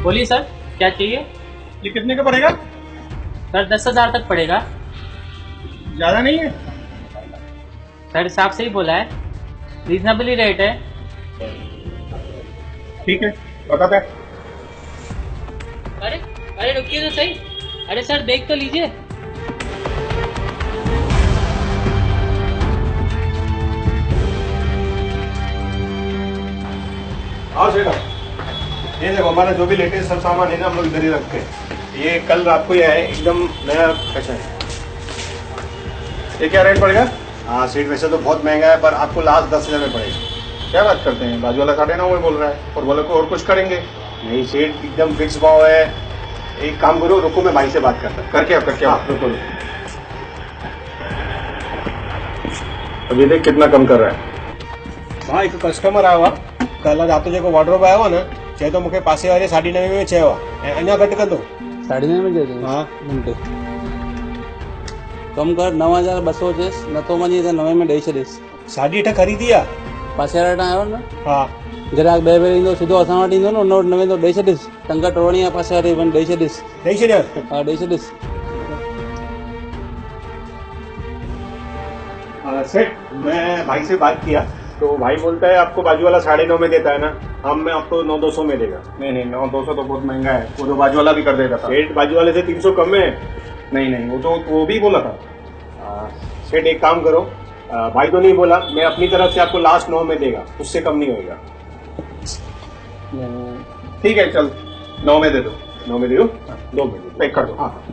बोलिए सर, क्या चाहिए? ये कितने का पड़ेगा? सर 10,000 तक पड़ेगा। ज्यादा नहीं है? सर हिसाब से ही बोला है, रीजनेबल ही रेट है। ठीक है, बताते हैं। अरे अरे रुकिए तो सही। अरे सर देख तो लीजिए। आओ सेठ, ये देखो हमारा जो भी लेटेस्ट सब सामान है ना, हम लोग इधर ही रखते हैं। ये कल रात को ही आया है, एकदम नया फैशन है। ये क्या रेट पड़ेगा? हाँ सेठ, वैसे तो बहुत महंगा है, पर आपको लास्ट 10,000 में पड़ेगा। क्या बात करते हैं, बाजू वाला 9.5 बोल रहा है और बोले को और कुछ करेंगे। नहीं सेठ, एकदम फिक्स भाव है। एक काम करो, रुको मैं भाई से बात करता हूँ। करके आप रुको। अब ये देख कितना कम कर रहा है। हाँ, एक कस्टमर आया हुआ कल रात जो वॉर्डरोब आया हुआ ना, चाहे तो मुझे पासे वाले 9.5 में चयो अञा घट कर दो। 9.5 में दे दो। हाँ मिनट कम कर, 9,200 चेस न तो मनी 9 में ॾेई छॾियसि। 8.5 खरीदी आहे। पासे वारा आयो न, हाँ ग्राहक ॿिए भेरे ईंदो सिधो असां वटि ईंदो न, उन वटि 9 तो ॾेई छॾियसि। टंग टोड़णी आहे पासे वारे वञी ॾेई छॾियसि। ॾेई छॾियो। हा ॾेई छॾियसि। सेठ, मैं भाई से बात किया तो भाई बोलता है आपको बाजू वाला 9.5 में देता है ना, हम मैं आपको 9,200 में देगा। नहीं 9,200 तो बहुत महंगा है, वो तो बाजू वाला भी कर देगा था। सेठ बाजू वाले से 300 कम है। नहीं वो तो वो भी बोला था। सेठ एक काम करो, भाई तो नहीं बोला, मैं अपनी तरफ से आपको लास्ट 9 में देगा, उससे कम नहीं होगा। ठीक है चल, 9 में दे दो। 9 में दे दो, 2 में पैक कर दो। हाँ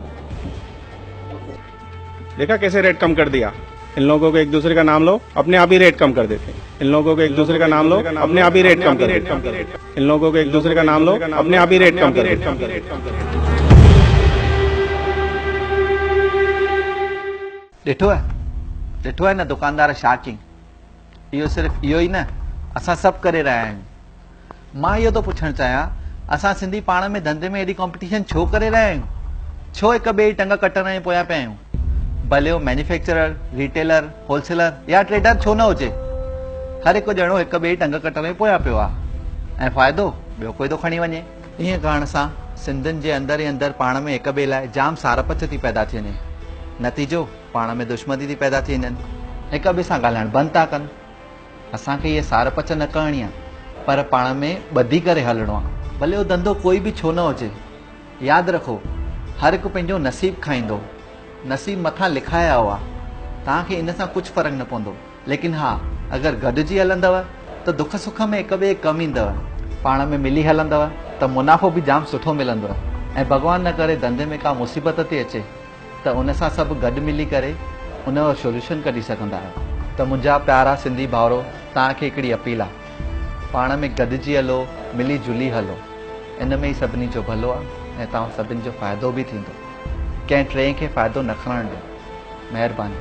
देखा कैसे रेट कम कर दिया। इन लोगों को एक दूसरे का नाम लो, अपने आप ही रेट कम कर देते हैं। इन लोगों को एक दूसरे का नाम लो, अपने आप ही रेट कम कर देते हैं। इन लोगों को एक दूसरे का नाम लो, अपने आप ही रेट कम कर देते हैं। ॾिठो है न दुकानदार छा कयईं। इहो सिर्फ़ु इहो ई न, असां सभु करे रहिया आहियूं। मां इहो थो पुछणु चाहियां, असां सिंधी पाण में धंधे में एॾी कॉम्पिटिशन छो करे रहिया आहियूं? छो हिक ॿिए जी टंग कटण जे पोयां पिया आहियूं? भले हो मैन्युफैक्चरर, रिटेलर, होलसेलर या ट्रेडर छो न हुजे, हर हिकु ॼणो हिक ॿिए जी टंग कटण में पोयां पियो आहे ऐं फ़ाइदो ॿियो कोई थो खणी वञे। ईअं करण सां सिंधियुनि जे अंदर ई अंदर पाण में हिक ॿिए लाइ जाम सारपच थी पैदा थी वञे। नतीजो पाण में दुश्मनी थी पैदा थी वञनि, हिक ॿिए सां ॻाल्हाइण बंदि था कनि। असांखे इहे सारपच न करणी आहे, पर पाण में ॿधी करे हलणो आहे, भले उहो धंधो कोई बि छो न हुजे। यादि रखो, हर हिकु पंहिंजो नसीबु खाईंदो, नसीब मथां लिखाया हुआ। तव्हांखे इन सां कुझु फ़र्क़ु न पवंदो, लेकिन हा अगरि गॾिजी हलंदव त दुख सुख में हिक ॿिए कमु ईंदव, पाण में मिली हलंदव त मुनाफ़ो बि जाम सुठो मिलंदव। ऐं भॻवान न करे धंधे में का मुसीबत थी अचे त उन सां सभु गॾु मिली करे उन जो सोल्यूशन कढी सघंदा आहियो। त मुंहिंजा प्यारा सिंधी भाउरो, तव्हांखे हिकिड़ी अपील आहे, पाण में गॾिजी हलो, मिली जुली हलो, इन में ई सभिनी जो भलो आहे ऐं तव्हां सभिनी जो फ़ाइदो बि थींदो। कंहिं टे खे फ़ाइदो न खणणु ॾियो। महिरबानी।